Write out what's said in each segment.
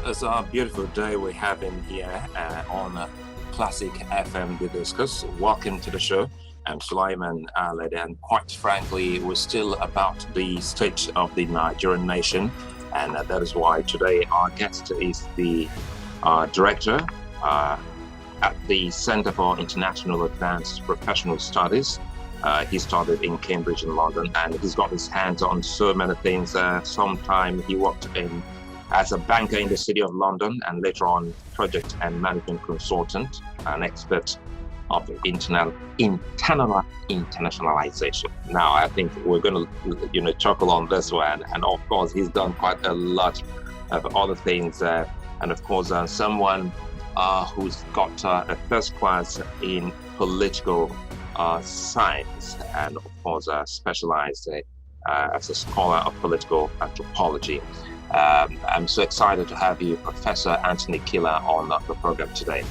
It's a beautiful day we're having here on Classic FM, the Discourse. Welcome to the show. I'm Sulaiman Aled, and quite frankly, we're still about the state of the Nigerian nation, and that is why today our guest is the director at the Center for International Advanced Professional Studies. He started in Cambridge in London, and he's got his hands on so many things. Sometime he worked as a banker in the City of London, and later on project and management consultant, an expert of internationalization. Now, I think we're going to, chuckle on this one, and of course, he's done quite a lot of other things, and of course, someone who's got a first class in political science, and of course, specialized as a scholar of political anthropology. I'm so excited to have you, Professor Anthony Kila, on the program today.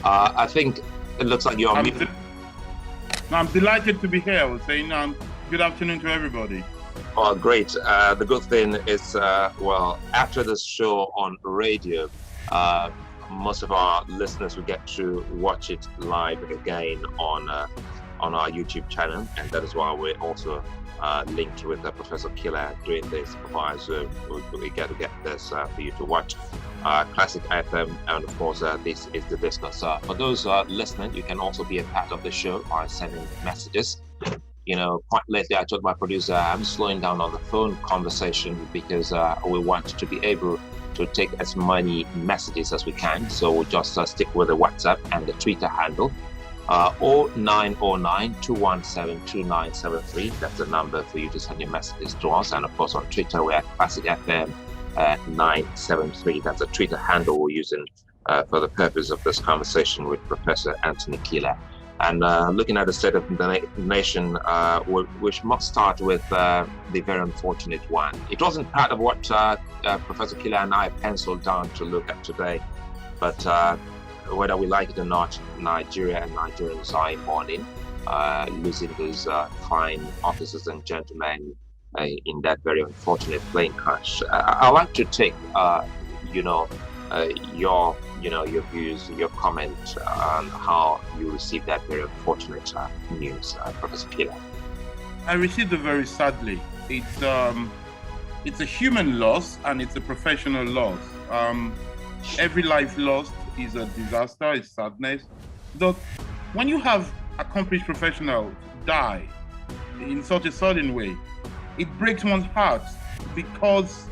I think it looks like you're... I'm delighted to be here. I was saying good afternoon to everybody. Oh, great. The good thing is, after this show on radio, most of our listeners will get to watch it live again on our YouTube channel, and that is why we're also linked with Professor Kila doing this so we get this for you to watch. Classic FM, and of course this is the Discourse. For those listening, you can also be a part of the show by sending messages. Quite lately I told my producer I'm slowing down on the phone conversation because we want to be able to take as many messages as we can, so we'll just stick with the WhatsApp and the Twitter handle. 0909-217-2973. That's the number for you to send your messages to us. And of course on Twitter we're at Classic FM 973. That's the Twitter handle we're using for the purpose of this conversation with Professor Anthony Kila. And looking at the state of the nation, we must start with the very unfortunate one. It wasn't part of what Professor Kila and I penciled down to look at today, but whether we like it or not, Nigeria and Nigerians are in mourning, losing those fine officers and gentlemen in that very unfortunate plane crash. I'd like to take, your views, your comment on how you received that very unfortunate news, Professor Kila. I received it very sadly. It's a human loss and it's a professional loss. Every life lost is a disaster, it's sadness. But when you have accomplished professionals die in such a sudden way, it breaks one's heart, because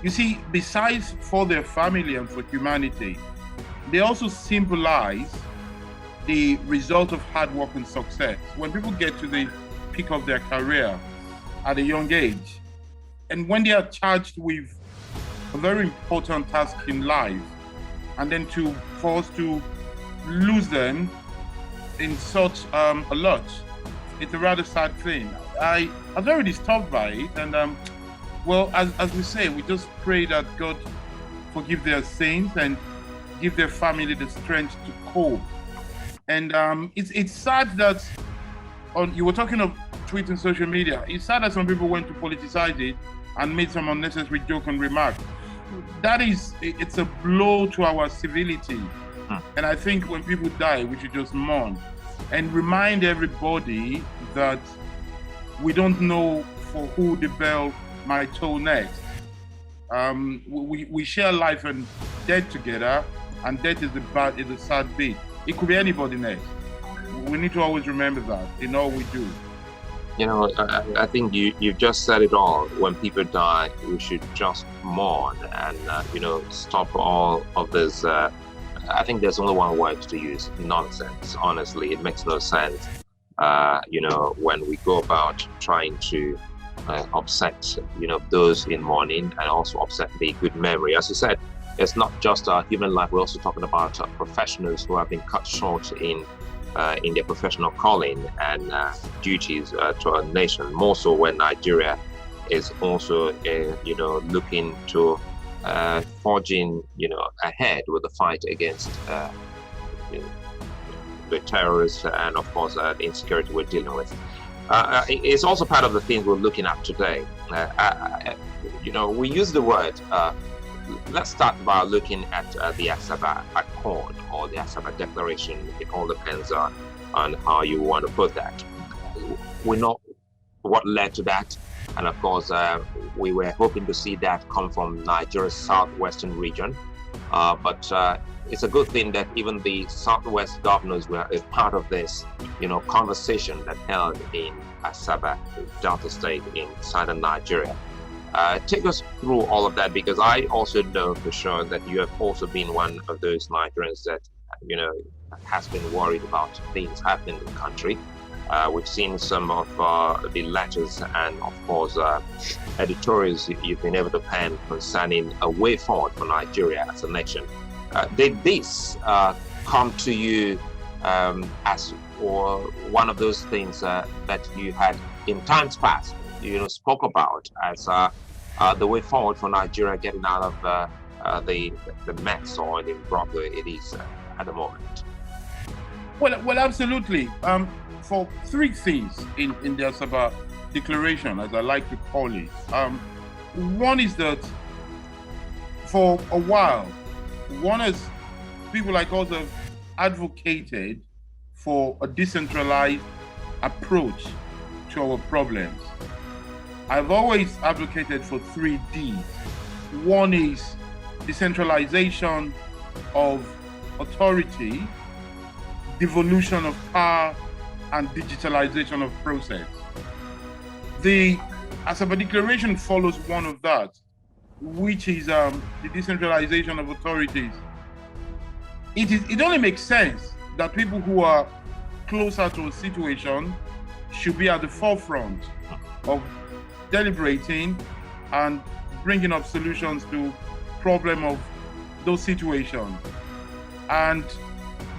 you see, besides for their family and for humanity, they also symbolize the result of hard work and success. When people get to the peak of their career at a young age, and when they are charged with a very important task in life, and then for us to lose them in such a lot, it's a rather sad thing. I was very disturbed by it, and as we say, we just pray that God forgive their sins and give their family the strength to cope. And it's sad that you were talking of Twitter and social media. It's sad that some people went to politicize it and made some unnecessary joke and remark. It's a blow to our civility. And I think when people die, we should just mourn and remind everybody that we don't know for who the bell might toll next. We share life and death together, and death is a sad bit. It could be anybody next. We need to always remember that in all we do. I think you've just said it all. When people die, we should just mourn and, stop all of this. I think there's only one word to use: nonsense. Honestly, it makes no sense. When we go about trying to upset, those in mourning, and also upset the good memory. As you said, it's not just human life. We're also talking about professionals who have been cut short in their professional calling and duties to our nation, more so when Nigeria is also, looking to forging, ahead with the fight against the terrorists and, of course, the insecurity we're dealing with. It's also part of the things we're looking at today. We use the word. Let's start by looking at the Asaba Accord or the Asaba Declaration. It all depends on how you want to put that. We know what led to that, and of course, we were hoping to see that come from Nigeria's southwestern region. But it's a good thing that even the Southwest governors were a part of this, conversation that held in Asaba, Delta State in southern Nigeria. Take us through all of that, because I also know for sure that you have also been one of those Nigerians that, has been worried about things happening in the country. We've seen some of the letters and, of course, editorials you've been able to pen concerning a way forward for Nigeria as a nation. Did this come to you as or one of those things that you had in times past, spoke about as the way forward for Nigeria getting out of the mess or the problem it is at the moment? Well, absolutely. For three things in the Asaba Declaration, as I like to call it. One is that for a while, people like us have advocated for a decentralized approach to our problems. I've always advocated for 3 Ds. One is decentralization of authority, devolution of power, and digitalization of process. The Asaba Declaration follows one of that, which is the decentralization of authorities. It only makes sense that people who are closer to a situation should be at the forefront of deliberating and bringing up solutions to problem of those situations. And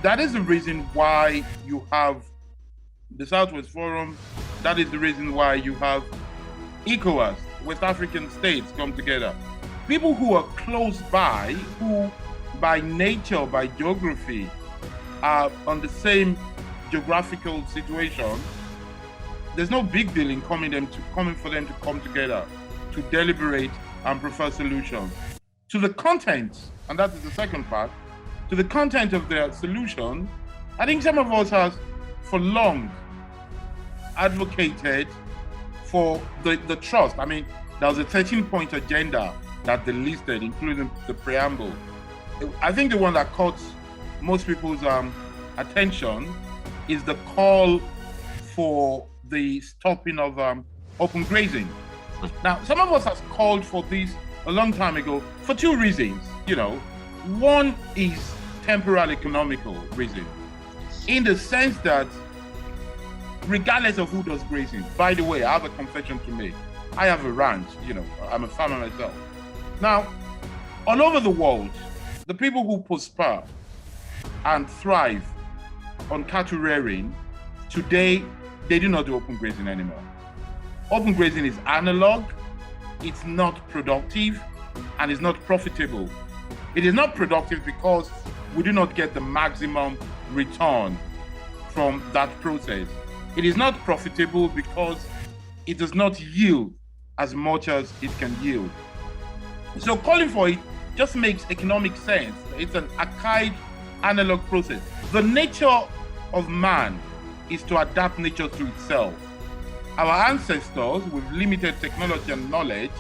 that is the reason why you have the Southwest Forum. That is the reason why you have ECOWAS, West African states, come together. People who are close by, who by nature, by geography, are on the same geographical situation, there's no big deal in coming for them to come together to deliberate and prefer solutions. To the content, and that is the second part, to the content of their solution, I think some of us have for long advocated for the trust. I mean, there was a 13-point agenda that they listed, including the preamble. I think the one that caught most people's attention is the call for the stopping of open grazing. Now, some of us have called for this a long time ago for 2 reasons. One is temporal economical reason, in the sense that regardless of who does grazing, by the way, I have a confession to make. I have a ranch, I'm a farmer myself. Now, all over the world, the people who prosper and thrive on cattle rearing, today, they do not do open grazing anymore. Open grazing is analog, it's not productive, and it's not profitable. It is not productive because we do not get the maximum return from that process. It is not profitable because it does not yield as much as it can yield. So calling for it just makes economic sense. It's an archaic analog process. The nature of man is to adapt nature to itself. Our ancestors, with limited technology and knowledge,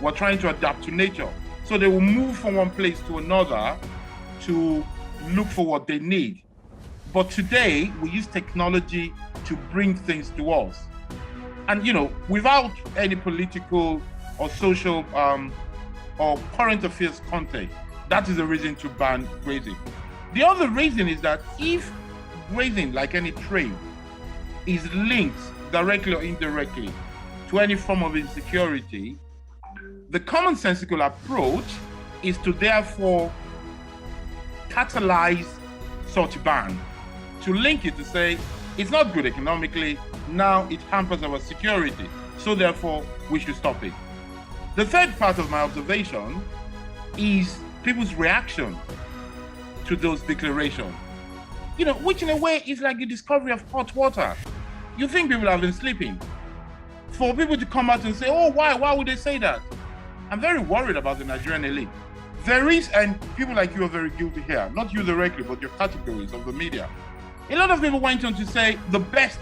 were trying to adapt to nature. So they will move from one place to another to look for what they need. But today, we use technology to bring things to us. And, without any political or social or current affairs context, that is a reason to ban grazing. The other reason is that if grazing, like any trade, is linked directly or indirectly to any form of insecurity, the commonsensical approach is to therefore catalyze such ban, to link it to say, it's not good economically, now it hampers our security, so therefore we should stop it. The third part of my observation is people's reaction to those declarations, which in a way is like the discovery of hot water. you think people have been sleeping. For people to come out and say, oh, why would they say that? I'm very worried about the Nigerian elite. There is, and people like you are very guilty here, not you directly, but your categories of the media. A lot of people went on to say, the best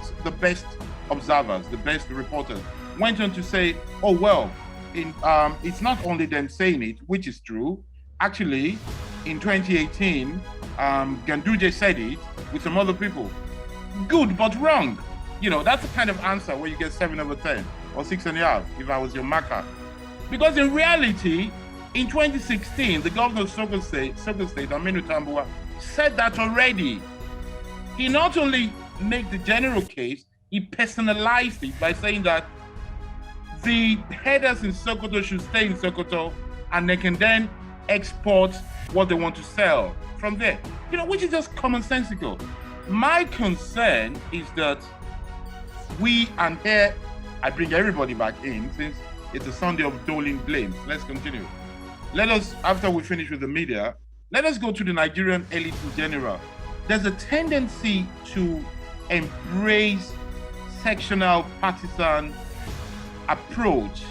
observers, the best reporters, went on to say, oh, well, it's not only them saying it, which is true. Actually, in 2018, Ganduje said it with some other people. Good, but wrong. You know, that's the kind of answer where you get 7 over 10 or 6.5 if I was your marker. Because in reality, in 2016, the governor of Sokoto State, Aminu Tambuwa, said that already. He not only made the general case, he personalized it by saying that the headers in Sokoto should stay in Sokoto and they can then export what they want to sell from there. You know, which is just commonsensical. My concern is that and here I bring everybody back in since it's a Sunday of doling blames. Let's continue. Let us, after we finish with the media, let us go to the Nigerian elite in general. There's a tendency to embrace sectional partisan approach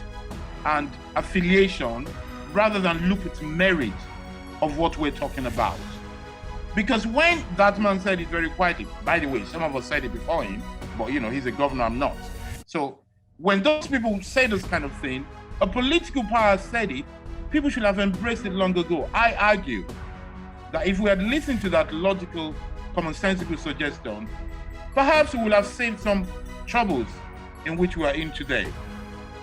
and affiliation rather than look at merit of what we're talking about. Because when that man said it very quietly, by the way, some of us said it before him, but you know, he's a governor, I'm not. So when those people say this kind of thing, a political power said it, people should have embraced it long ago. I argue that if we had listened to that logical, commonsensical suggestion, perhaps we would have saved some troubles in which we are in today.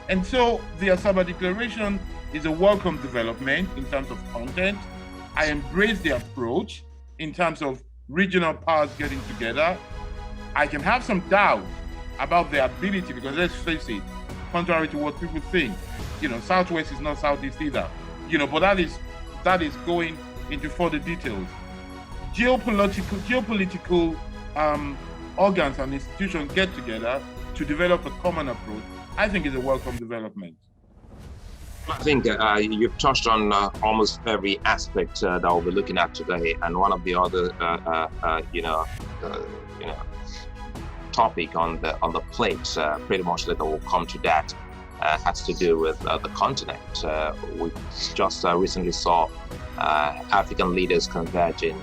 And so the Asaba Declaration is a welcome development in terms of content. I embrace the approach in terms of regional powers getting together. I can have some doubt about their ability because let's face it, contrary to what people think, you know, Southwest is not Southeast either, you know, but that is going into further details. Geopolitical organs and institutions get together to develop a common approach. I think is a welcome development. I think you've touched on almost every aspect that we'll be looking at today, and one of the other, topic on the plate, pretty much that will come to that, has to do with the continent. We just recently saw African leaders converging,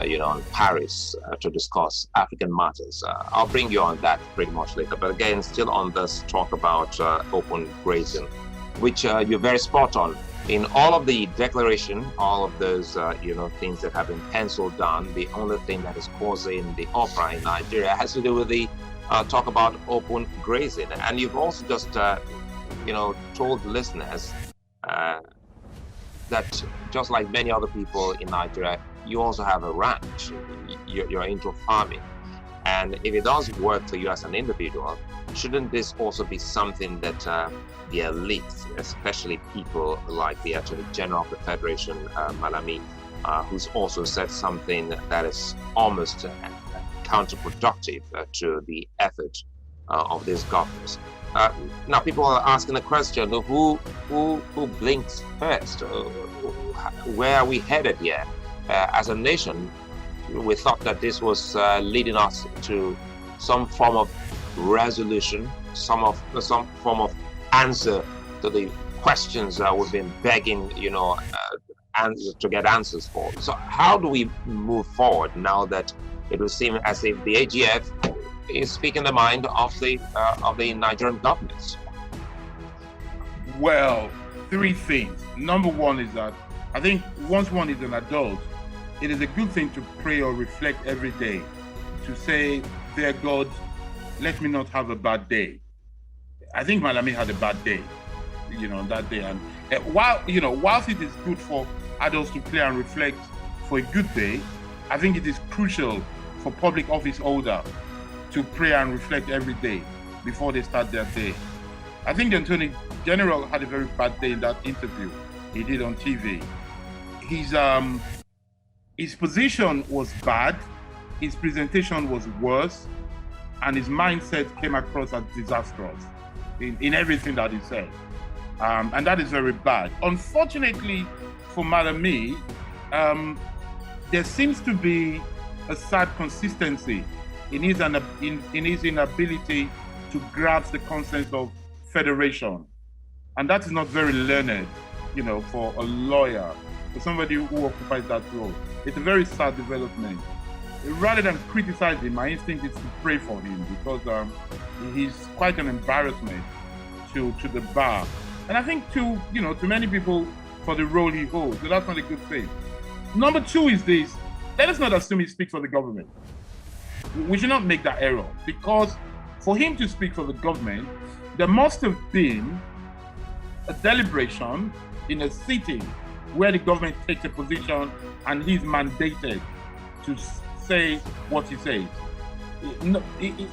in Paris to discuss African matters. I'll bring you on that pretty much later. But again, still on this talk about open grazing, which you're very spot on. In all of the declaration, all of those, things that have been penciled down, the only thing that is causing the uproar in Nigeria has to do with the talk about open grazing. And you've also just, told the listeners that just like many other people in Nigeria, you also have a ranch. You're into farming. And if it does work for you as an individual, shouldn't this also be something that the elites, especially people like the Attorney General of the Federation, Malami, who's also said something that is almost counterproductive to the effort of these governors? Now, people are asking the question: who blinks first? Where are we headed here? As a nation, we thought that this was leading us to some form of resolution, some form of answer to the questions that we've been begging, to get answers for. So how do we move forward now that it would seem as if the AGF is speaking the mind of the Nigerian government? Well, 3 things. Number one is that I think once one is an adult, it is a good thing to pray or reflect every day, to say, dear God, let me not have a bad day. I think Malami had a bad day, on that day. And whilst it is good for adults to pray and reflect for a good day, I think it is crucial for public office holders to pray and reflect every day before they start their day. I think the Attorney General had a very bad day in that interview he did on TV. His position was bad, his presentation was worse, and his mindset came across as disastrous in everything that he said. And that is very bad. Unfortunately for Malami, there seems to be a sad consistency in his inability to grasp the concept of federation. And that is not very learned, for a lawyer, for somebody who occupies that role. It's a very sad development. Rather than criticize him, my instinct is to pray for him, because he's quite an embarrassment to the bar. And I think to many people for the role he holds. So that's not a good thing. Number two is this: let us not assume he speaks for the government. We should not make that error, because for him to speak for the government, there must have been a deliberation in a sitting where the government takes a position and he's mandated to say what he says.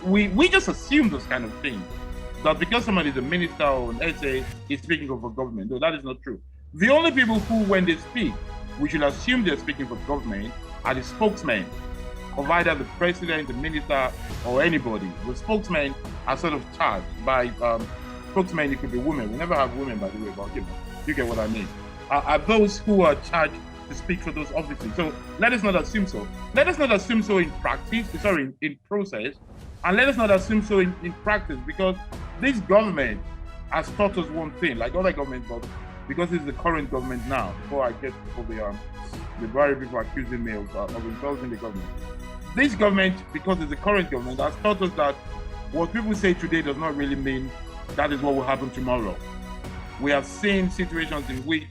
We just assume those kind of things, that because somebody is a minister or an SA is speaking for government. No, that is not true. The only people who, when they speak, we should assume they're speaking for government are the spokesmen of either the president, the minister, or anybody. The spokesmen are sort of charged by spokesmen. It could be women. We never have women, by the way, but you get what I mean. Are those who are charged to speak for those offices. So let us not assume so. Let us not assume so in process, and let us not assume so in practice, because this government has taught us one thing, like other governments, but because it's the current government now, before I get to the very people accusing me of insulting the government. This government, because it's the current government, has taught us that what people say today does not really mean that is what will happen tomorrow. We have seen situations in which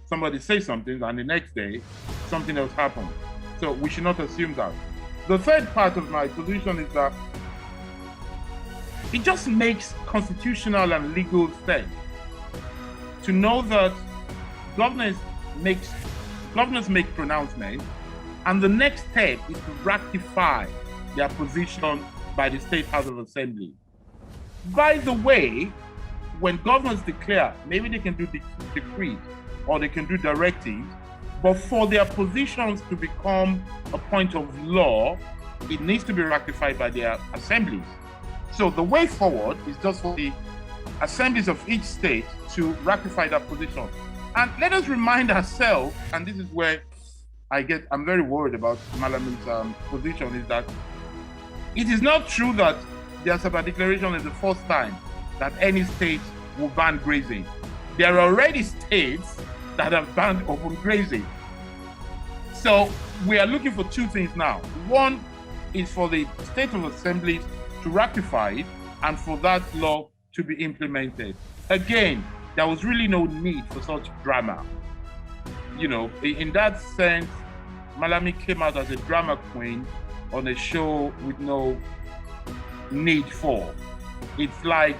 somebody says something and the next day something else happens. So we should not assume that. The third part of my position is that it just makes constitutional and legal sense to know that governors make pronouncements, and the next step is to ratify their position by the State House of Assembly. By the way, when governors declare, maybe they can do decrees or they can do directives, but for their positions to become a point of law, it needs to be ratified by their assemblies. So the way forward is just for the assemblies of each state to ratify that position. And let us remind ourselves, and this is where I'm very worried about Malami's position, is that it is not true that the Asaba Declaration is the first time that any state will ban grazing. There are already states that have banned open grazing. So we are looking for two things now. One is for the State of Assemblies to ratify it and for that law to be implemented. Again, there was really no need for such drama. In that sense, Malami came out as a drama queen on a show with no need for. It's like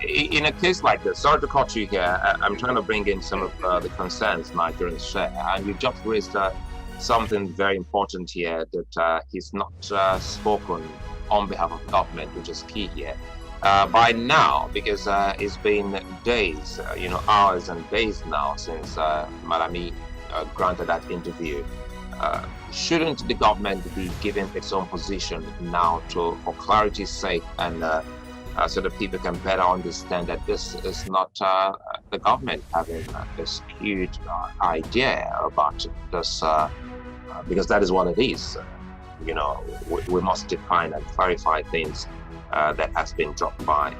in a case like this, sorry to cut you here, I'm trying to bring in some of the concerns Nigerians share, and you just raised something very important here, that he's not spoken on behalf of the government, which is key here. By now, because it's been days, hours and days now since Malami granted that interview, shouldn't the government be giving its own position now for clarity's sake, and so that people can better understand that this is not the government having this huge idea about this, because that is what it is. We must define and clarify things that has been dropped by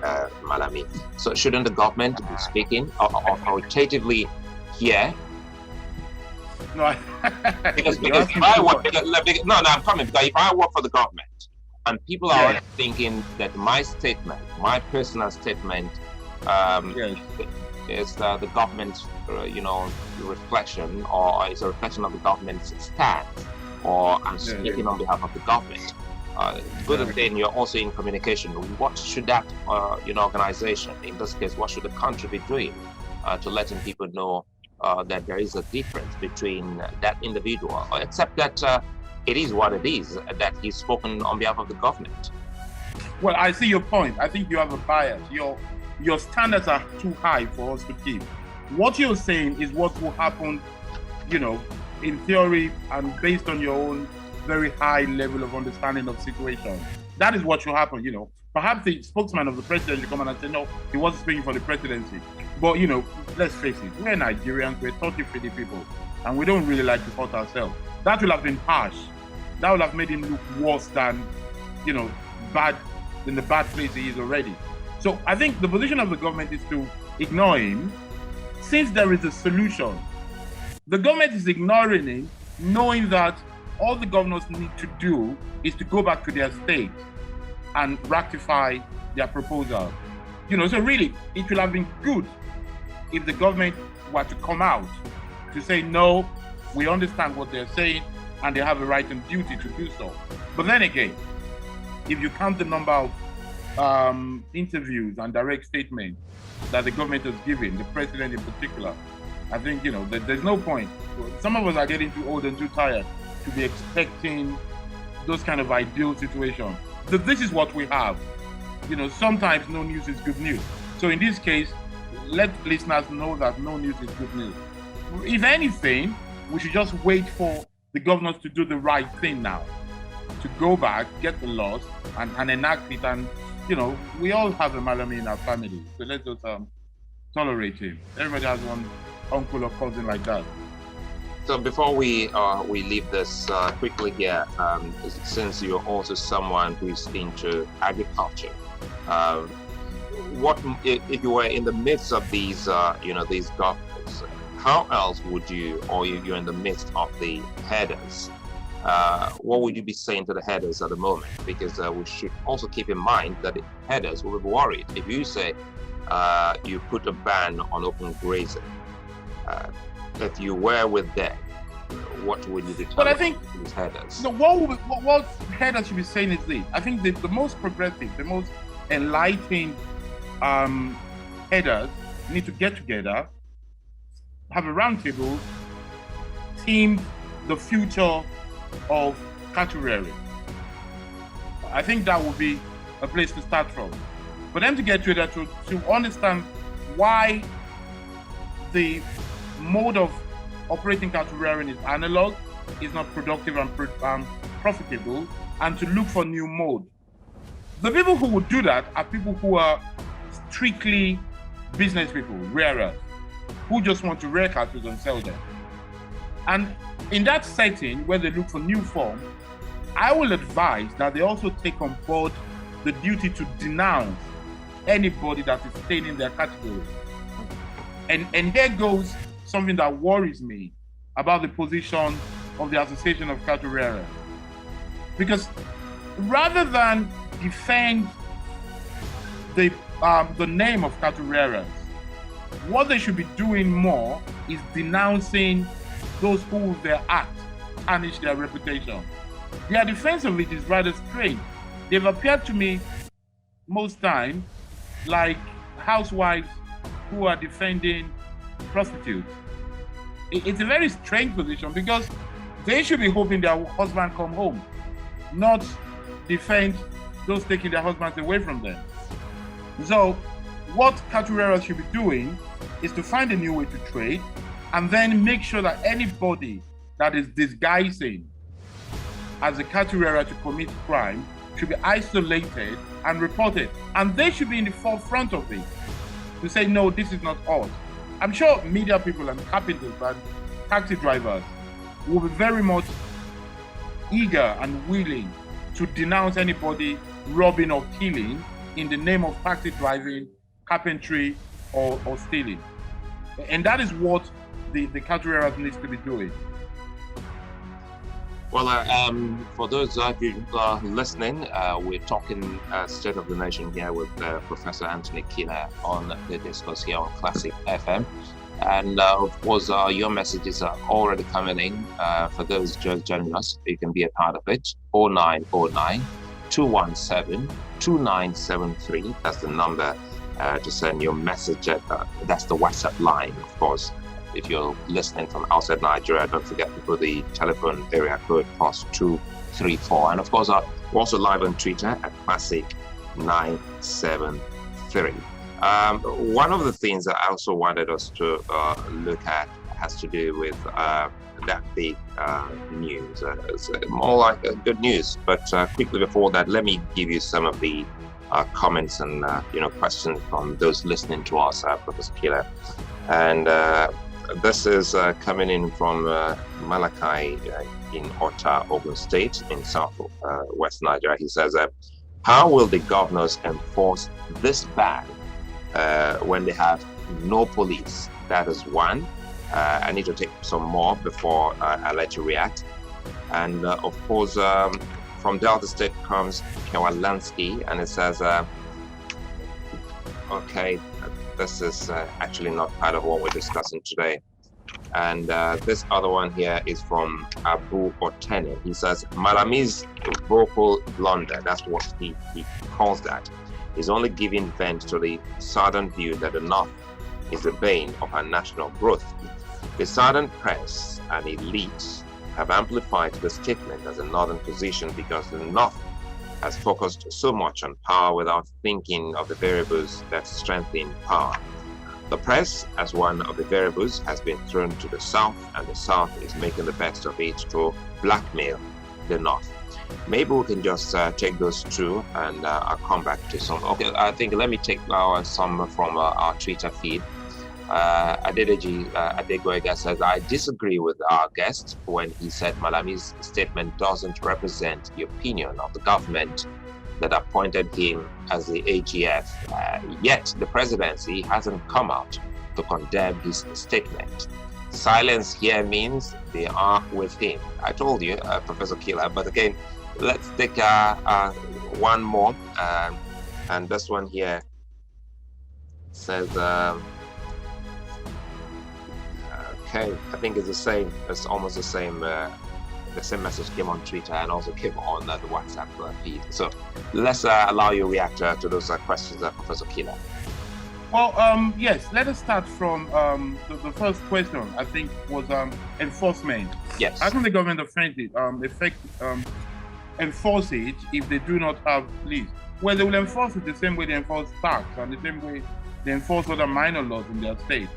Malami. So shouldn't the government be speaking authoritatively here? No, because if I work, I'm coming, because if I work for the government and people are thinking that my personal statement is the government's reflection, or is a reflection of the government's stance, or I'm speaking on behalf of the government. Good thing you're also in communication. What should that organization, in this case, what should the country be doing to letting people know that there is a difference between that individual, except that it is what it is, that he's spoken on behalf of the government? Well, I see your point. I think you have a bias. Your standards are too high for us to keep. What you're saying is what will happen, in theory and based on your own very high level of understanding of situation. That is what should happen, Perhaps the spokesman of the president should come and say, no, he wasn't speaking for the presidency. But, let's face it, we're Nigerians, we're touchy-feely people, and we don't really like to hurt ourselves. That would have been harsh. That would have made him look worse than bad in the bad place he is already. So I think the position of the government is to ignore him, since there is a solution. The government is ignoring him, knowing that all the governors need to do is to go back to their state and rectify their proposal. So really, it would have been good if the government were to come out to say, no, we understand what they're saying and they have a right and duty to do so. But then again, if you count the number of interviews and direct statements that the government has given, the president in particular, I think, there's no point. Some of us are getting too old and too tired to be expecting those kind of ideal situations. So this is what we have. Sometimes no news is good news. So in this case, let listeners know that no news is good news. If anything, we should just wait for the governors to do the right thing now, to go back, get the laws, and enact it. And, we all have a Malami in our family. So let's just tolerate him. Everybody has one uncle or cousin like that. So before we leave this quickly here, since you're also someone who is into agriculture, what if you were in the midst of these these governors? How else would you, or you're in the midst of the headers? What would you be saying to the headers at the moment? Because we should also keep in mind that the headers will be worried if you say you put a ban on open grazing. If you were with them, what would you be telling? But I think these headers? What headers should be saying is this. I think the most progressive, the most enlightened headers need to get together, have a roundtable, team the future of cattle rearing. I think that would be a place to start from. For them to get together to understand why the mode of operating cattle rearing is analog, is not productive and profitable, and to look for new mode. The people who would do that are people who are strictly business people, rearers, who just want to rear cattle and sell them. And in that setting, where they look for new form, I will advise that they also take on board the duty to denounce anybody that is staying in their category. And here goes something that worries me about the position of the Association of Cattle Rearers. Because rather than defend the name of cattle rearers, what they should be doing more is denouncing those who with their act tarnish their reputation. Their defense of it is rather strange. They've appeared to me most times like housewives who are defending prostitutes. It's a very strange position because they should be hoping their husband come home, not defend those taking their husbands away from them. So what cattle rearers should be doing is to find a new way to trade and then make sure that anybody that is disguising as a cattle rearer to commit crime should be isolated and reported. And they should be in the forefront of it to say, no, this is not us. I'm sure media people and carpenters and taxi drivers will be very much eager and willing to denounce anybody robbing or killing in the name of taxi driving, carpentry, or stealing. And that is what the cattle rearers needs to be doing. Well, for those of you listening, we're talking State of the Nation here with Professor Anthony Kila on the Discourse here on Classic FM. And of course, your messages are already coming in. For those just joining us, you can be a part of it. 0909 217 2973. That's the number to send your message at. That's the WhatsApp line, of course. If you're listening from outside Nigeria, don't forget to put the telephone area code +234. And of course, we're also live on Twitter at Classic973. One of the things that I also wanted us to look at has to do with that big news. It's more like good news. But quickly before that, let me give you some of the comments and questions from those listening to us, Professor Kila. And This is coming in from Malachi in Ota, Ogun State, in South West Nigeria. He says, how will the governors enforce this ban when they have no police? That is one. I need to take some more before I let you react. And of course, from Delta State comes Kewalansky, and it says, okay, this is actually not part of what we're discussing today. And this other one here is from Abu Otene. He says, Malami's vocal blunder, that's what he calls that, is only giving vent to the Southern view that the North is the bane of our national growth. The Southern press and elites have amplified the statement as a Northern position because the North has focused so much on power without thinking of the variables that strengthen power. The press, as one of the variables, has been thrown to the South, and the South is making the best of it to blackmail the North. Maybe we can just take those two, and I'll come back to some. Okay, I think let me take some from our Twitter feed. Adedeji Adegoega says, I disagree with our guest when he said Malami's statement doesn't represent the opinion of the government that appointed him as the AGF. Yet the presidency hasn't come out to condemn his statement. Silence here means they are with him. I told you, Professor Kila, but again, let's take one more. And this one here says, okay, I think it's the same. It's almost the same. The same message came on Twitter and also came on the WhatsApp feed. So let's allow you to react to those questions, Professor Kila. Well, yes, let us start from the first question, I think, was enforcement. Yes. How can the government enforce it if they do not have police? Well, they will enforce it the same way they enforce tax and the same way they enforce other minor laws in their state.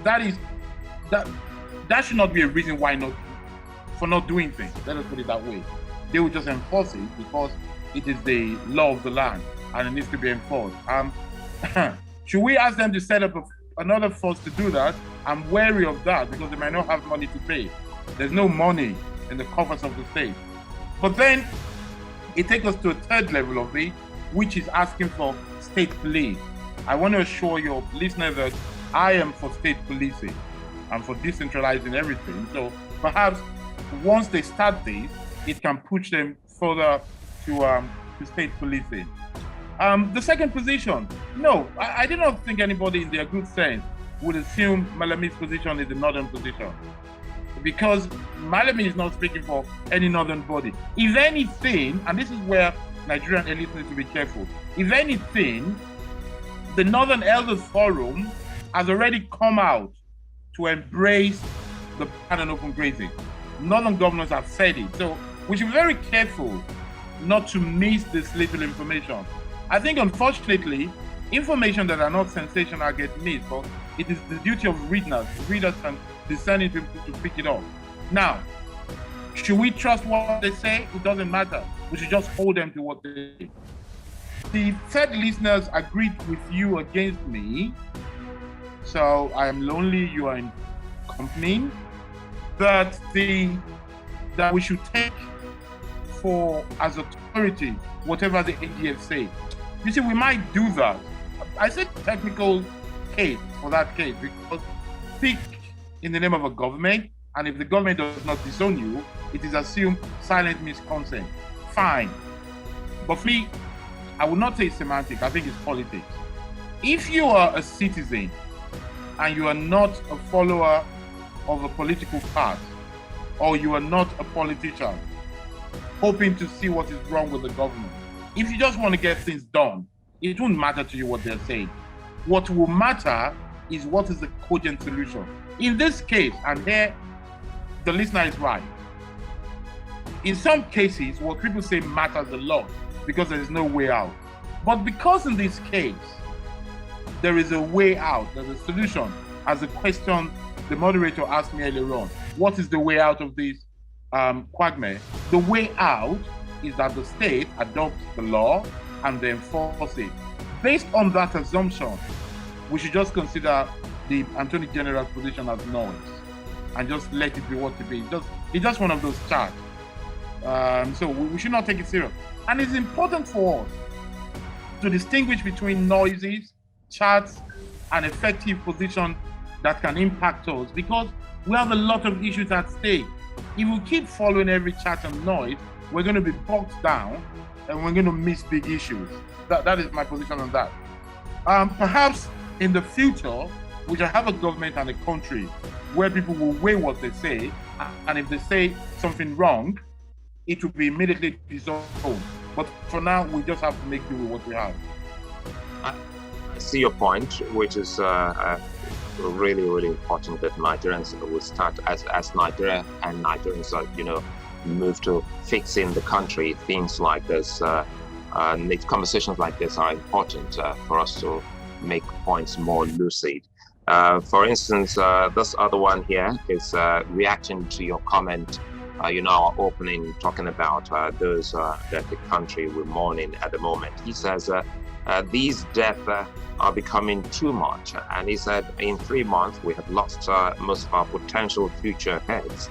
That should not be a reason why not for not doing things. Let us put it that way. They will just enforce it because it is the law of the land and it needs to be enforced. Should we ask them to set up another force to do that? I'm wary of that because they might not have money to pay. There's no money in the coffers of the state. But then it takes us to a third level of it, which is asking for state police. I want to assure your listener that I am for state policing. I'm for decentralizing everything. So perhaps once they start this, it can push them further to state policing. The second position, no, I do not think anybody in their good sense would assume Malami's position is the northern position, because Malami is not speaking for any northern body. If anything, and this is where Nigerian elites need to be careful, if anything, the Northern Elders Forum has already come out to embrace the ban on open grazing. Northern governors have said it. So we should be very careful not to miss this little information. I think, unfortunately, information that are not sensational get missed, but it is the duty of readers and discerning people to pick it up. Now, should we trust what they say? It doesn't matter. We should just hold them to what they say. The third listeners agreed with you against me. So I am lonely, you are in company. That we should take for as authority whatever the AGF say. You see, we might do that. I said technical case for that case because speak in the name of a government, and if the government does not disown you, it is assumed silent means consent. Fine. But for me, I would not say semantic, I think it's politics. If you are a citizen and you are not a follower of a political path, or you are not a politician hoping to see what is wrong with the government, if you just want to get things done, it won't matter to you what they're saying. What will matter is what is the cogent solution. In this case, and here the listener is right, in some cases what people say matters a lot because there is no way out. But because in this case there is a way out, there's a solution, as a question the moderator asked me earlier on, what is the way out of this quagmire? The way out is that the state adopts the law and they enforce it. Based on that assumption, we should just consider the Attorney General's position as noise and just let it be what it be. It's just one of those charts. So we should not take it serious. And it's important for us to distinguish between noises, charts, and effective position that can impact us, because we have a lot of issues at stake. If we keep following every chart and noise, we're going to be bogged down and we're going to miss big issues. That is my position on that. Perhaps in the future, we shall have a government and a country where people will weigh what they say, and if they say something wrong, it will be immediately disowned. But for now, we just have to make do with what we have. I see your point, which is really, really important that Nigerians will start as Nigeria and Nigerians are, move to fixing the country. Things like this, conversations like this are important for us to make points more lucid. For instance, this other one here is reacting to your comment, our opening, talking about those that the country we're mourning at the moment. He says, these deaths are becoming too much. And he said, in 3 months, we have lost most of our potential future heads.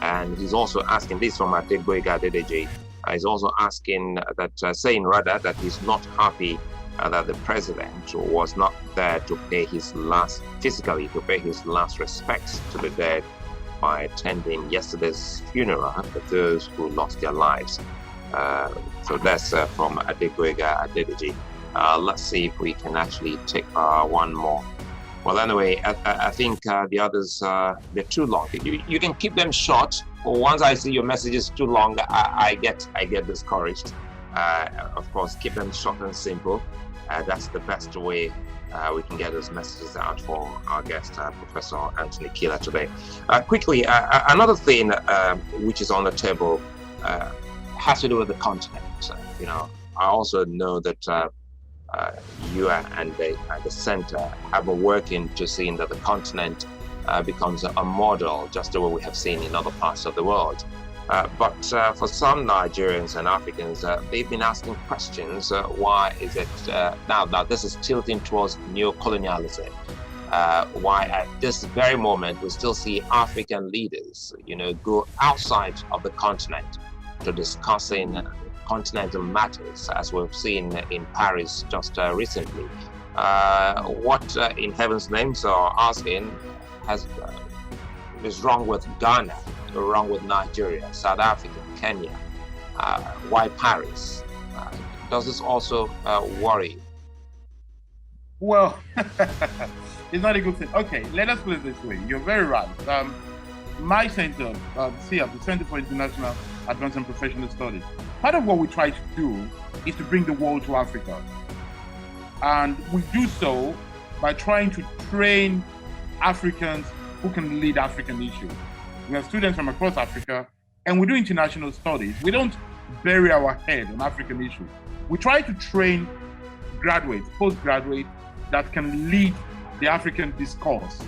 And he's also asking this from Adegboyega Adedeji. He's also asking saying that he's not happy that the president was not there to pay his last respects to the dead by attending yesterday's funeral for those who lost their lives. So that's from Adegboyega Adedeji. Let's see if we can actually take one more. Well, anyway, I think the others, they're too long. You can keep them short. Once I see your messages too long, I get discouraged. Of course, keep them short and simple. That's the best way we can get those messages out for our guest, Professor Anthony Kila, today. Quickly, another thing which is on the table has to do with the continent. I also know that you and the center have been working to see that the continent becomes a model, just the way we have seen in other parts of the world. But for some Nigerians and Africans, they've been asking questions. Why is it now this is tilting towards neo-colonialism? Why at this very moment we still see African leaders, go outside of the continent to discussing continental matters, as we've seen in Paris just recently. What in heaven's name are asking is wrong with Ghana, wrong with Nigeria, South Africa, Kenya? Why Paris? Does this also worry? Well, it's not a good thing. Okay, let us put it this way. You're very right. My center, the Center for International Advanced and Professional Studies, part of what we try to do is to bring the world to Africa. And we do so by trying to train Africans who can lead African issues. We have students from across Africa, and we do international studies. We don't bury our head on African issues. We try to train graduates, postgraduates, that can lead the African discourse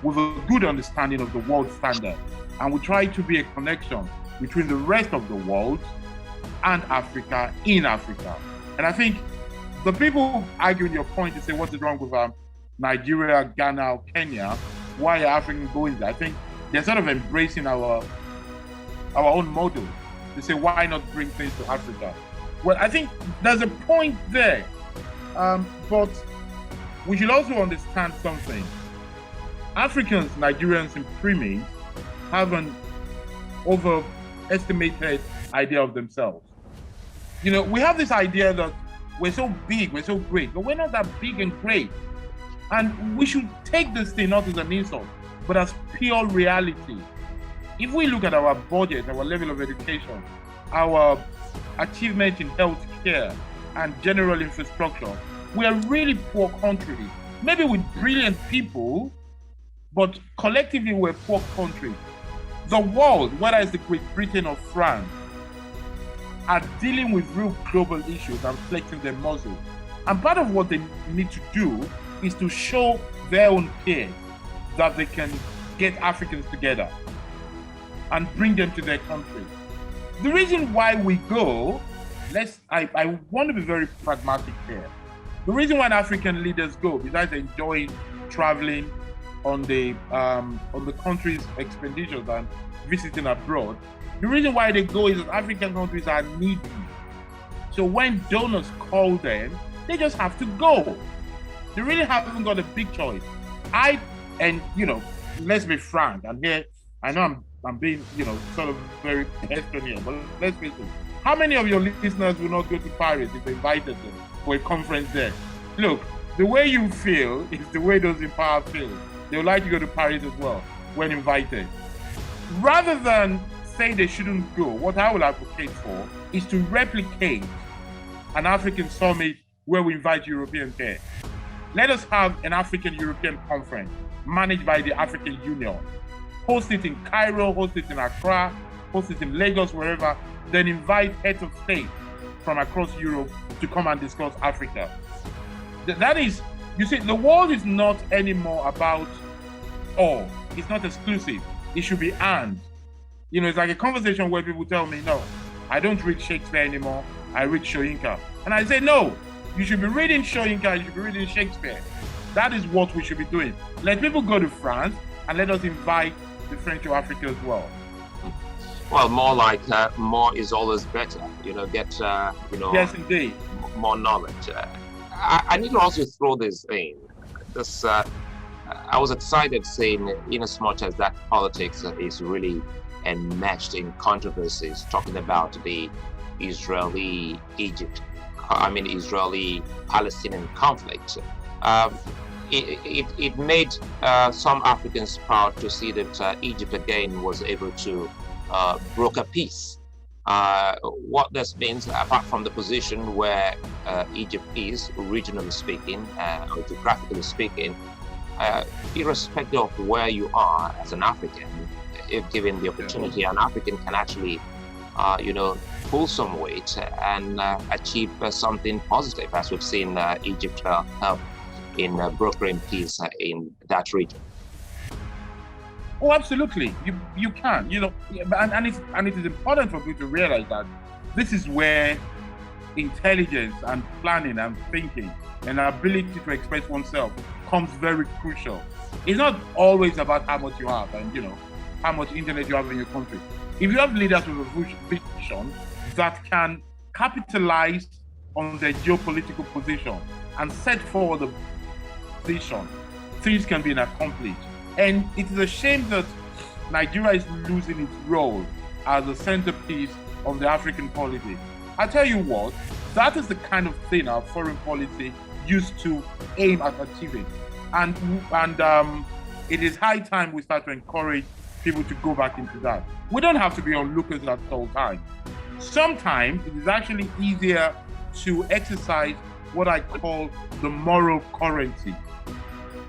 with a good understanding of the world standard. And we try to be a connection between the rest of the world and Africa in Africa. And I think the people arguing your point to say what is wrong with Nigeria, Ghana, or Kenya, why are Africans going there? I think they're sort of embracing our own model to say, why not bring things to Africa? Well, I think there's a point there, but we should also understand something. Africans, Nigerians in preemies, have an overestimated idea of themselves. We have this idea that we're so big, we're so great, but we're not that big and great. And we should take this thing not as an insult, but as pure reality. If we look at our budget, our level of education, our achievement in health care and general infrastructure, we are a really poor country. Maybe with brilliant people, but collectively we're a poor country. The world, whether it's the Great Britain or France, are dealing with real global issues and flexing their muscle. And part of what they need to do is to show their own peers that they can get Africans together and bring them to their country. The reason why we go, I want to be very pragmatic here. The reason why African leaders go, besides enjoying traveling, on the country's expenditures and visiting abroad. The reason why they go is that African countries are needy. So when donors call them, they just have to go. They really haven't got a big choice. Let's be frank. And here, I know I'm being, sort of very pesky here, but let's face it. How many of your listeners will not go to Paris if they invited them for a conference there? Look, the way you feel is the way those in power feel. They would like to go to Paris as well when invited. Rather than say they shouldn't go, what I will advocate for is to replicate an African summit where we invite Europeans there. Let us have an African-European conference managed by the African Union. Host it in Cairo, host it in Accra, host it in Lagos, wherever, then invite heads of state from across Europe to come and discuss Africa. That is, you see, the world is not anymore about all. It's not exclusive. It should be and. It's like a conversation where people tell me, no, I don't read Shakespeare anymore. I read Soyinka. And I say, no, you should be reading Soyinka, you should be reading Shakespeare. That is what we should be doing. Let people go to France and let us invite the French to Africa as well. Well, more like more is always better. Get yes, indeed, more knowledge. I need to also throw this in. I was excited saying, in as much as that politics is really enmeshed in controversies, talking about the Israeli-Palestinian conflict. It made some Africans proud to see that Egypt again was able to broker peace. What this means, apart from the position where Egypt is, regionally speaking, or geographically speaking, irrespective of where you are as an African, if given the opportunity, an African can actually, pull some weight and achieve something positive, as we've seen Egypt help in brokering peace in that region. Oh, absolutely. You can. And it is important for people to realize that this is where intelligence and planning and thinking and ability to express oneself comes very crucial. It's not always about how much you have and how much internet you have in your country. If you have leaders with a vision that can capitalize on their geopolitical position and set forward a vision, things can be accomplished. And it is a shame that Nigeria is losing its role as a centerpiece of the African polity. I tell you what, that is the kind of thing our foreign policy used to aim at achieving. And it is high time we start to encourage people to go back into that. We don't have to be onlookers at all times. Sometimes it is actually easier to exercise what I call the moral currency.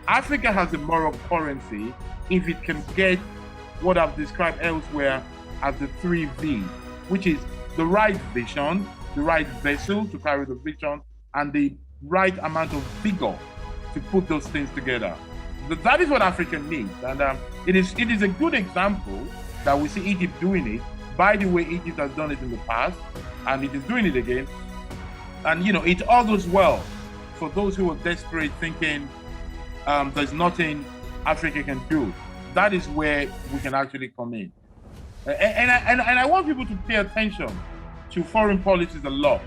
Africa has a moral currency if it can get what I've described elsewhere as the 3 V, which is the right vision, the right vessel to carry the vision, and the right amount of vigor to put those things together. That is what Africa needs, and it is a good example that we see Egypt doing it. By the way, Egypt has done it in the past, and it is doing it again. And it all goes well for those who are desperate, thinking there's nothing Africa can do. That is where we can actually come in. And I want people to pay attention to foreign policies a lot,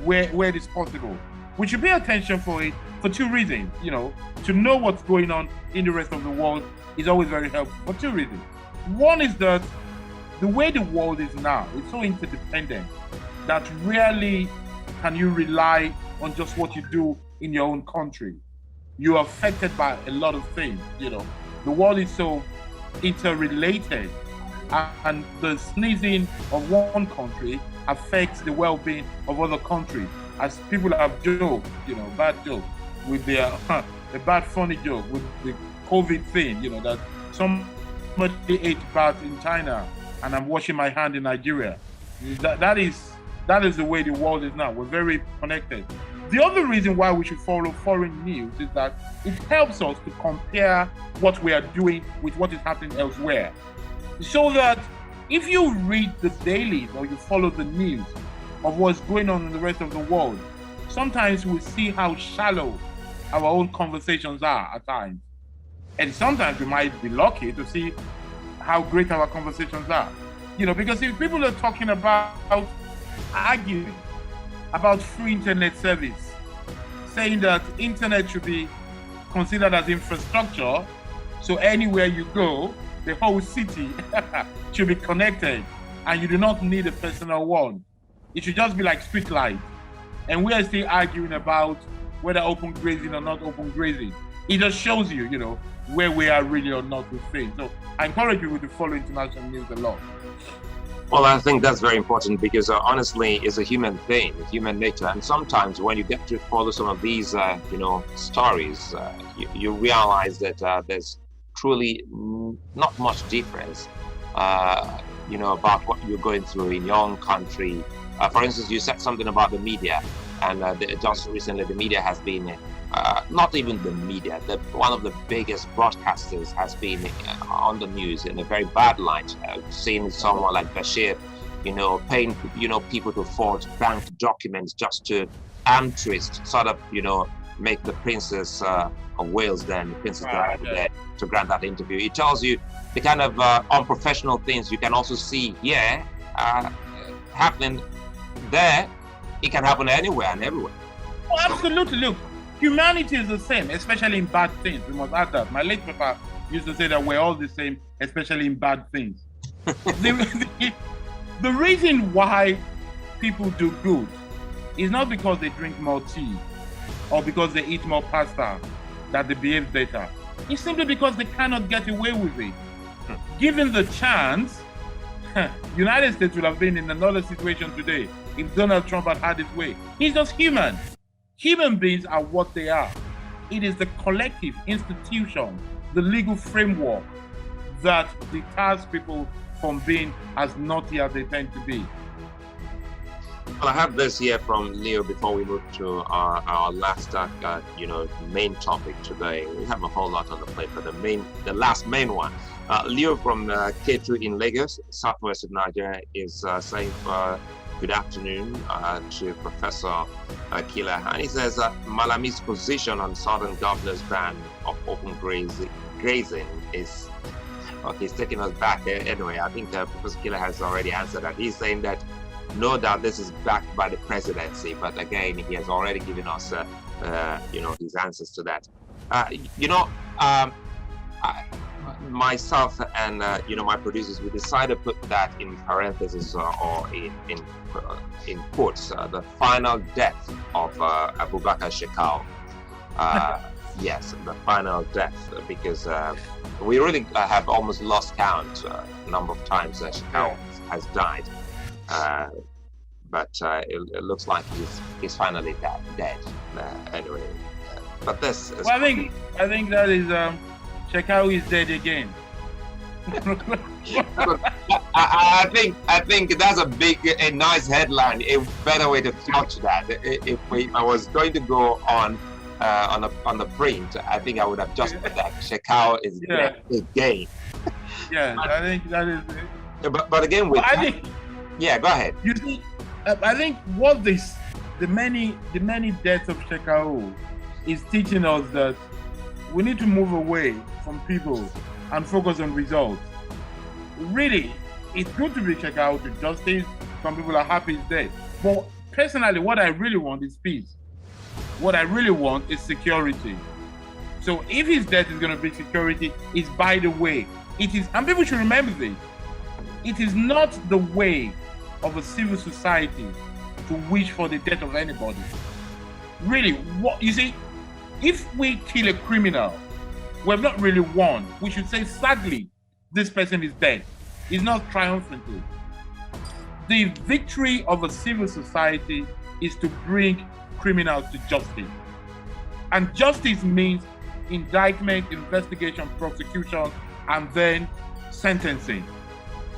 where it is possible. We should pay attention for it for 2 reasons. To know what's going on in the rest of the world is always very helpful for 2 reasons. One is that the way the world is now, it's so interdependent that rarely can you rely on just what you do in your own country. You are affected by a lot of things. The world is so interrelated, and the sneezing of one country affects the well-being of other countries. As people have joked, bad joke with their a bad funny joke with the COVID thing, that somebody ate bats in China and I'm washing my hand in Nigeria. That is the way the world is now. We're very connected. The other reason why we should follow foreign news is that it helps us to compare what we are doing with what is happening elsewhere. So that if you read the dailies or you follow the news of what's going on in the rest of the world, sometimes we see how shallow our own conversations are at times. And sometimes we might be lucky to see how great our conversations are. Because if people are talking about arguing about free internet service, saying that internet should be considered as infrastructure, so anywhere you go, the whole city should be connected, and you do not need a personal one. It should just be like street light. And we are still arguing about whether open grazing or not open grazing. It just shows you, where we are really or not with things. So I encourage people to follow international news a lot. Well, I think that's very important because honestly, it's a human thing, human nature. And sometimes when you get to follow some of these, stories, you realize that there's truly not much difference, about what you're going through in your own country. For instance, you said something about the media, and just recently the media has been, not even the media, one of the biggest broadcasters has been on the news in a very bad light, seeing someone like Bashir, paying, people to forge bank documents just to arm twist, sort of, make the Princess of Wales, then Princess Diana, to grant that interview. It tells you the kind of unprofessional things you can also see here happening there. It can happen anywhere and everywhere. Oh, absolutely. Look, humanity is the same, especially in bad things. We must add that. My late papa used to say that we're all the same, especially in bad things. The reason why people do good is not because they drink more tea or because they eat more pasta that they behave better. It's simply because they cannot get away with it. Given the chance, United States would have been in another situation today if Donald Trump had his way. He's just human. Human beings are what they are. It is the collective institution, the legal framework that deters people from being as naughty as they tend to be. Well, I have this here from Leo before we move to our last, main topic today. We have a whole lot on the plate, but the last main one. Leo from K2 in Lagos, southwest of Nigeria, is saying good afternoon to Professor Kila. And he says Malami's position on Southern Governor's ban of open grazing is, okay, he's taking us back. Anyway, I think Professor Kila has already answered that. He's saying that no doubt this is backed by the presidency, but again, he has already given us, his answers to that. Myself and my producers, we decided to put that in parentheses or in quotes, the final death of Abubakar Shekau. Yes, the final death, because we really have almost lost count number of times Shekau has died. But it looks like he's finally dead. Anyway, but this is. Well, I think that is Shekau is dead again. I think that's a nice headline. A better way to couch that. If I was going to go on the print, I think I would have just put that Shekau is dead again. Yeah, I think that is it. But again, go ahead. You see, I think what the many deaths of Shekau is teaching us that we need to move away from people and focus on results. Really, it's good to be Shekau to justice. Some people are happy he's dead. But personally, what I really want is peace. What I really want is security. So if his death is going to be security, it's by the way. It is, and people should remember this. It is not the way of a civil society to wish for the death of anybody. Really, what you see, if we kill a criminal, we have not really won. We should say, sadly, this person is dead. It's not triumphantly. The victory of a civil society is to bring criminals to justice. And justice means indictment, investigation, prosecution, and then sentencing.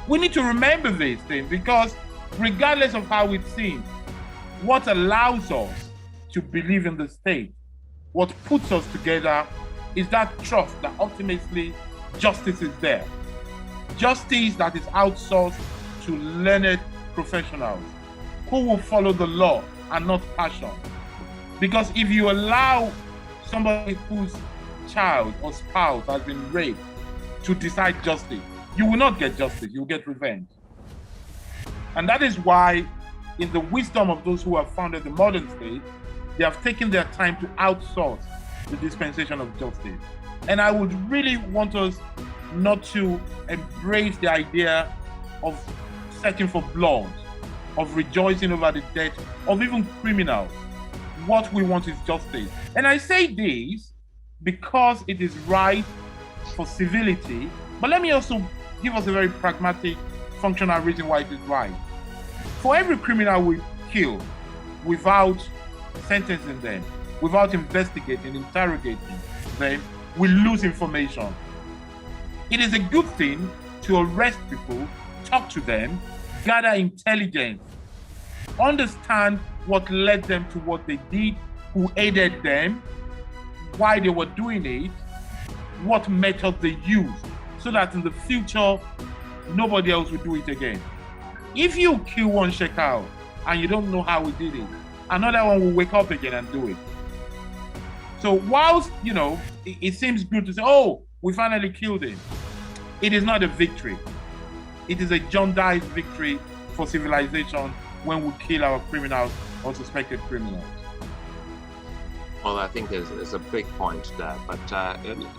We need to remember these things because regardless of how it seems, what allows us to believe in the state, what puts us together is that trust that ultimately justice is there. Justice that is outsourced to learned professionals who will follow the law and not passion. Because if you allow somebody whose child or spouse has been raped to decide justice. You will not get justice, you will get revenge. And that is why, in the wisdom of those who have founded the modern state, they have taken their time to outsource the dispensation of justice. And I would really want us not to embrace the idea of searching for blood, of rejoicing over the death of even criminals. What we want is justice. And I say this because it is right for civility, but let me also give us a very pragmatic, functional reason why it is right. For every criminal we kill without sentencing them, without investigating, interrogating them, we lose information. It is a good thing to arrest people, talk to them, gather intelligence, understand what led them to what they did, who aided them, why they were doing it, what method they used, so that in the future, nobody else will do it again. If you kill one Shekau and you don't know how we did it, another one will wake up again and do it. So whilst, it seems good to say, oh, we finally killed him, it is not a victory. It is a jaundiced victory for civilization when we kill our criminals or suspected criminals. Well, I think there's a big point there, but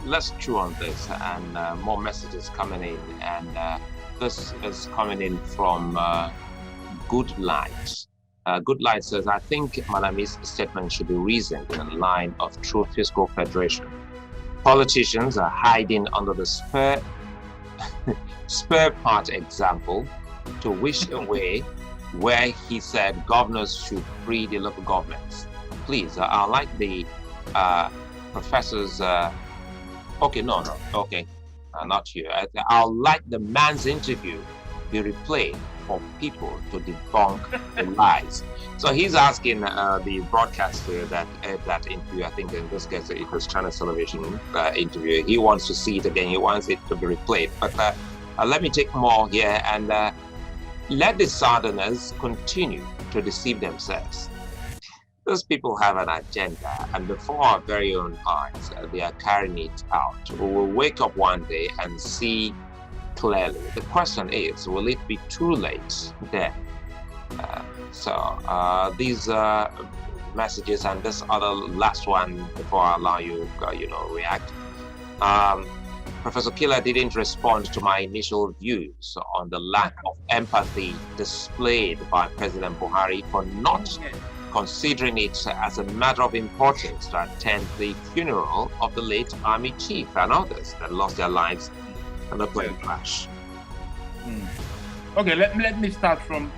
let's chew on this, and more messages coming in, and this is coming in from Good Light. Good Light says, I think Malami's statement should be reasoned in a line of true fiscal federation. Politicians are hiding under the spare part example to wish away where he said governors should free the local governments. Please, I like the professors. Not you. I'll like the man's interview be replayed for people to debunk the lies. So he's asking the broadcaster that interview, I think in this case it was Channel Television interview, he wants to see it again, he wants it to be replayed. But let me take more here and let the Southerners continue to deceive themselves. Those people have an agenda, and before our very own eyes, they are carrying it out. We will wake up one day and see clearly. The question is, will it be too late then? These messages and this other last one before I allow you, react. Professor Kila didn't respond to my initial views on the lack of empathy displayed by President Buhari for not considering it as a matter of importance to attend the funeral of the late Army Chief and others that lost their lives in the plane crash. Okay, let me start from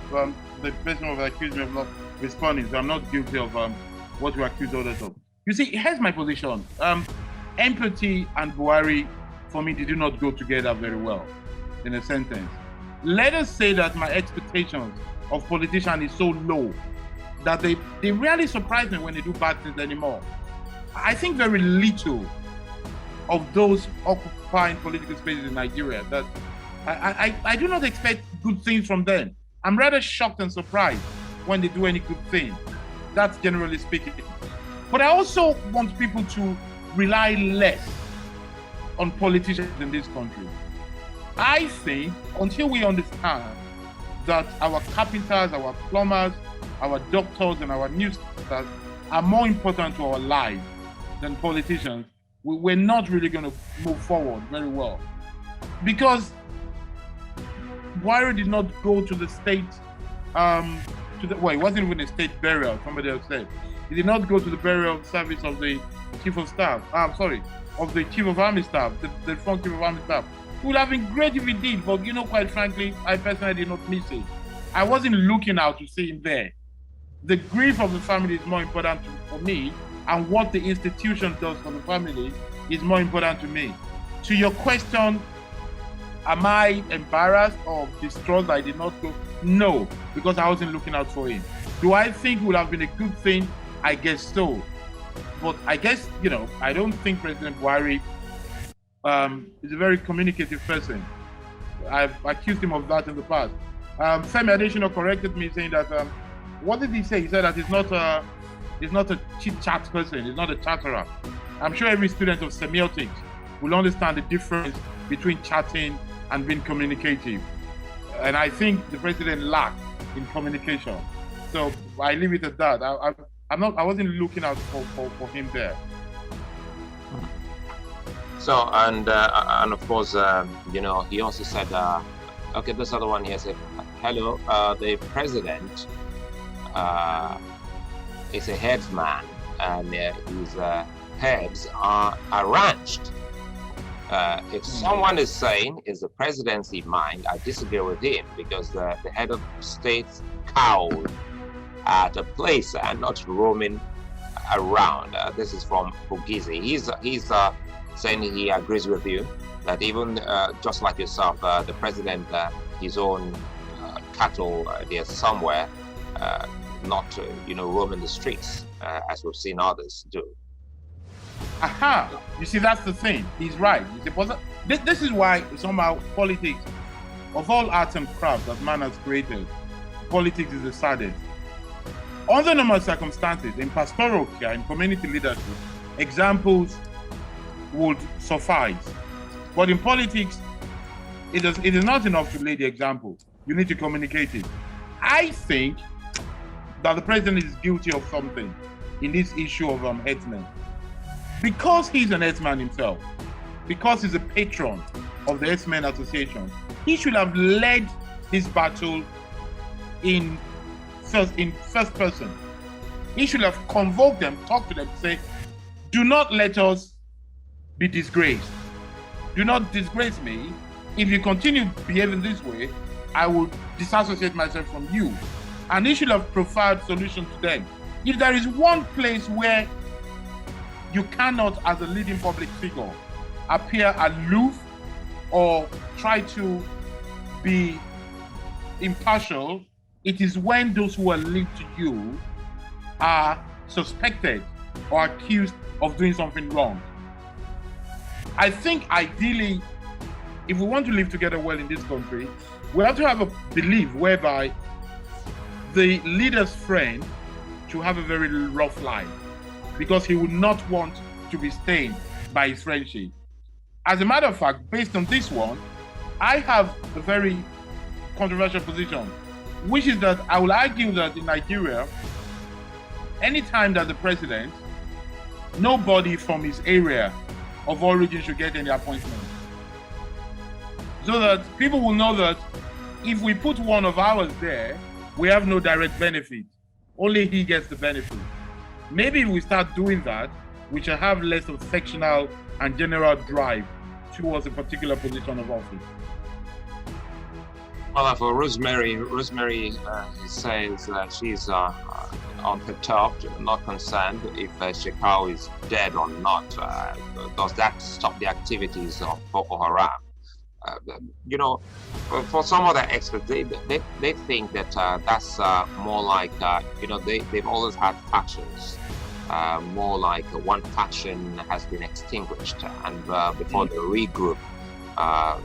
the person who accused me of not responding. So I'm not guilty of what you accuse others of. You see, here's my position. Empathy and Buhari, for me, they do not go together very well in a sentence. Let us say that my expectations of politicians is so low that they rarely surprise me when they do bad things anymore. I think very little of those occupying political spaces in Nigeria, that I do not expect good things from them. I'm rather shocked and surprised when they do any good thing. That's generally speaking. But I also want people to rely less on politicians in this country. I think until we understand that our carpenters, our plumbers, our doctors, and our newscasters are more important to our lives than politicians, we're not really going to move forward very well. Because Buhari did not go to the state, it wasn't even a state burial, somebody else said. He did not go to the burial service of the Chief of Staff, of the Chief of Army Staff, the front Chief of Army Staff. It would have been great if he did, but quite frankly, I personally did not miss it. I wasn't looking out to see him there. The grief of the family is more important for me, and what the institution does for the family is more important to me. To your question, am I embarrassed or distraught that I did not go? No, because I wasn't looking out for him. Do I think it would have been a good thing? I guess so. But I guess, I don't think President Buhari is a very communicative person. I've accused him of that in the past. Femi Adesina corrected me saying that, what did he say? He said that is not a chit-chat person, he's not a chatterer. I'm sure every student of semiotics will understand the difference between chatting and being communicative. And I think the president lacked in communication. So I leave it at that. I wasn't looking out for him there. So, and of course, he also said, okay, this other one here said, hello, the president is a headsman, and his heads are arranged. If someone is saying, is the presidency mine, I disagree with him, because the head of state's cowed at a place and not roaming around. This is from Bugizi. He's saying he agrees with you that even just like yourself, the president, his own cattle, they're somewhere, not roaming the streets as we've seen others do. Aha! You see, that's the thing. He's right. This is why somehow politics, of all arts and crafts that man has created, politics is the saddest. Under normal circumstances, in pastoral care, in community leadership, examples would suffice. But in politics, it is not enough to lay the example. You need to communicate it. I think that the president is guilty of something in this issue of headsmen. Because he's an headsman himself, because he's a patron of the Headsmen Association, he should have led this battle in first person. He should have convoked them, talked to them, say, do not let us be disgraced. Do not disgrace me. If you continue behaving this way, I will disassociate myself from you. And he should have provided solution to them. If there is one place where you cannot, as a leading public figure, appear aloof or try to be impartial, it is when those who are linked to you are suspected or accused of doing something wrong. I think ideally, if we want to live together well in this country, we have to have a belief whereby the leader's friend should have a very rough life, because he would not want to be stained by his friendship. As a matter of fact, based on this one, I have a very controversial position, which is that I will argue that in Nigeria, anytime that the president, nobody from his area of origin should get any appointment. So that people will know that if we put one of ours there, we have no direct benefit. Only he gets the benefit. Maybe if we start doing that, we shall have less of sectional and general drive towards a particular position of office. Well, for Rosemary says she's unperturbed, not concerned if Shekau is dead or not. Does that stop the activities of Boko Haram? For some other experts, they think that that's more like, they've always had factions. More like one faction has been extinguished, and before they regroup,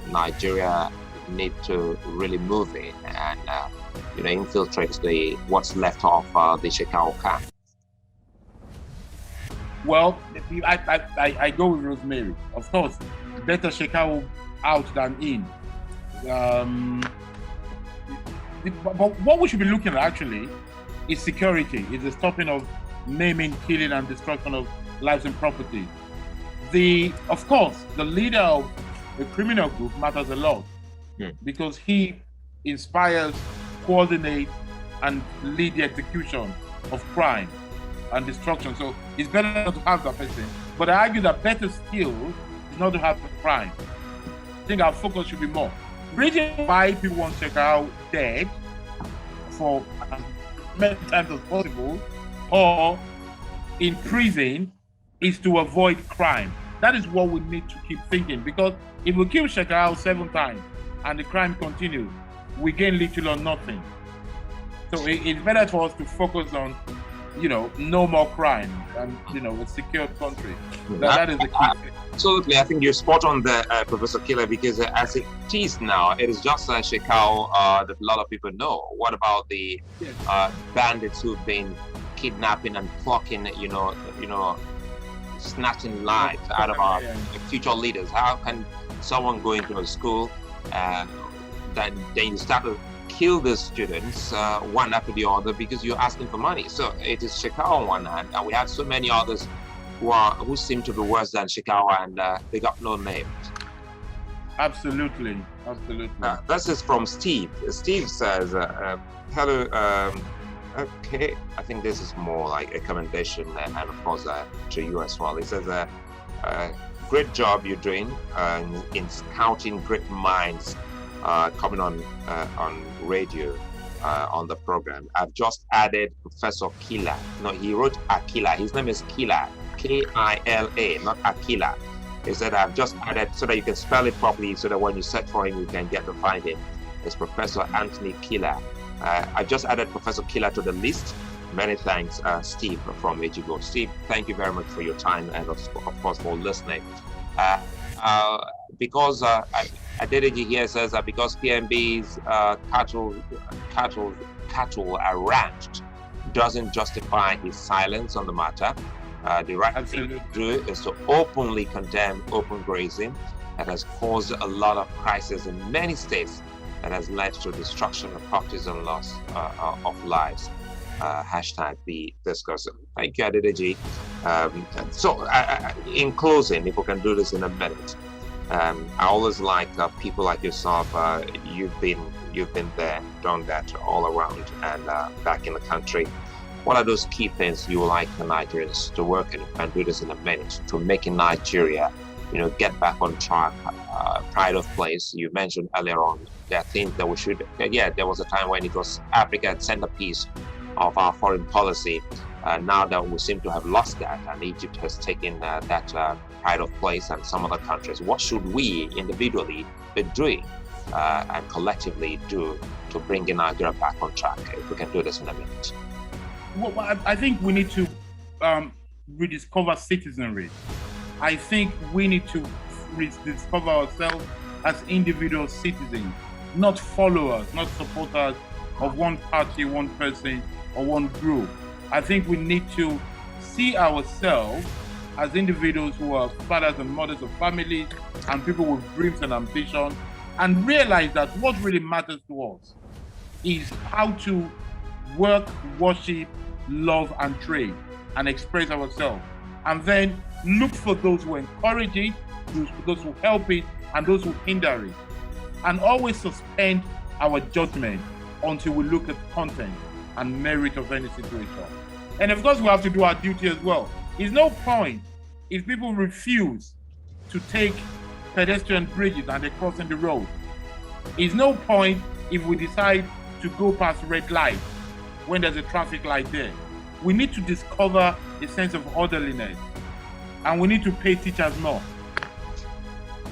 Nigeria need to really move in and infiltrate what's left of the Shekau camp. Well, I go with Rosemary. Of course, better Shekau out than in. But what we should be looking at actually is security, is the stopping of maiming, killing, and destruction of lives and property. Of course, the leader of a criminal group matters a lot, because he inspires, coordinates, and lead the execution of crime and destruction. So it's better not to have that person. But I argue that better still is not to have the crime. I think our focus should be more. The reason why people want Shekau dead for as many times as possible or in prison is to avoid crime. That is what we need to keep thinking, because if we kill Shekau 7 times and the crime continues, we gain little or nothing. So it's better for us to focus on, no more crime and, a secure country. That is the key thing. Absolutely, I think you're spot on there, Professor Kila, because as it is now, it is just Shekau that a lot of people know. What about the bandits who've been kidnapping and plucking, snatching lives out of our future leaders? How can someone go into a school then you start to kill the students one after the other because you're asking for money? So it is Shekau on one hand, and we have so many others who seem to be worse than Shekau, and they got no names. Absolutely. This is from Steve. Steve says, hello, okay, I think this is more like a commendation, and of course to you as well. He says, great job you're doing in scouting great minds coming on radio on the program. I've just added Professor Kila. No, he wrote Akila. His name is Kila, K-I-L-A, not Akila. He said, I've just added so that you can spell it properly, so that when you search for him, you can get to find him. It's Professor Anthony Kila. I just added Professor Kila to the list. Many thanks, Steve from AGF. Steve, thank you very much for your time and of course for listening. Because Adedeji here says that because PMB's cattle are ranched doesn't justify his silence on the matter. The right thing to do is to openly condemn open grazing that has caused a lot of crisis in many states that has led to destruction of properties and loss of lives. Hashtag the Discourse. Thank you, Adedeji. So in closing, if we can do this in a minute, I always like people like yourself. You've been there, done that all around and back in the country. What are those key things you would like the Nigerians to work in? And do this in a minute to making Nigeria, get back on track, pride of place. You mentioned earlier on, there are things that we should. Yeah, there was a time when it was Africa centerpiece of our foreign policy. Now that we seem to have lost that, and Egypt has taken that pride of place, and some other countries. What should we individually be doing and collectively do to bring Nigeria back on track? If we can do this in a minute. Well, I think we need to rediscover citizenry. I think we need to rediscover ourselves as individual citizens, not followers, not supporters of one party, one person, or one group. I think we need to see ourselves as individuals who are fathers and mothers of families and people with dreams and ambition, and realize that what really matters to us is how to work, worship, love, and trade, and express ourselves. And then look for those who encourage it, those who help it, and those who hinder it. And always suspend our judgment until we look at content and merit of any situation. And of course, we have to do our duty as well. There's no point if people refuse to take pedestrian bridges and they're crossing the road. There's no point if we decide to go past red light when there's a traffic light there. We need to discover a sense of orderliness, and we need to pay teachers more.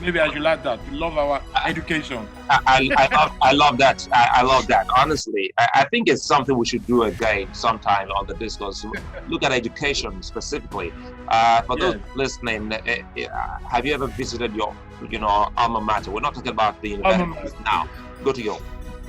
Maybe I should like that. We love our education. I love that. I love that. Honestly, I think it's something we should do again sometime on the Discourse. Look at education specifically. For those listening, have you ever visited your, alma mater? We're not talking about the university now. Go to your,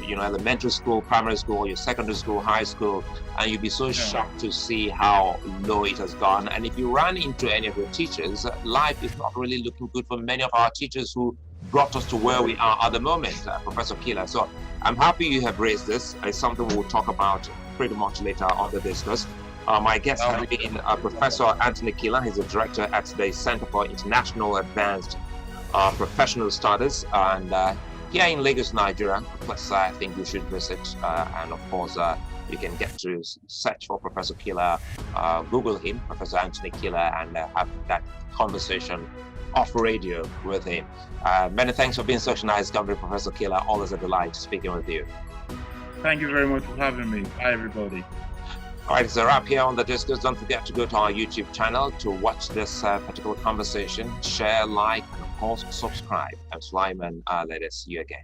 elementary school, primary school, your secondary school, high school, and you'll be so shocked to see how low it has gone. And if you run into any of your teachers, life is not really looking good for many of our teachers who brought us to where we are at the moment, Professor Kila. So I'm happy you have raised this. It's something we'll talk about pretty much later on the Discourse. My guest has been Professor Anthony Kila. He's a director at the Center for International Advanced Professional Studies, and here in Lagos, Nigeria. Plus, I think you should visit, and of course, you can get to search for Professor Kila, Google him, Professor Anthony Kila, and have that conversation off radio with him. Many thanks for being such a nice company, Professor Kila. Always a delight speaking with you. Thank you very much for having me. Bye, everybody. All right, it's a wrap here on the Discourse. Don't forget to go to our YouTube channel to watch this particular conversation. Share, like, and of course, subscribe. I'm Sulaiman. Let us see you again.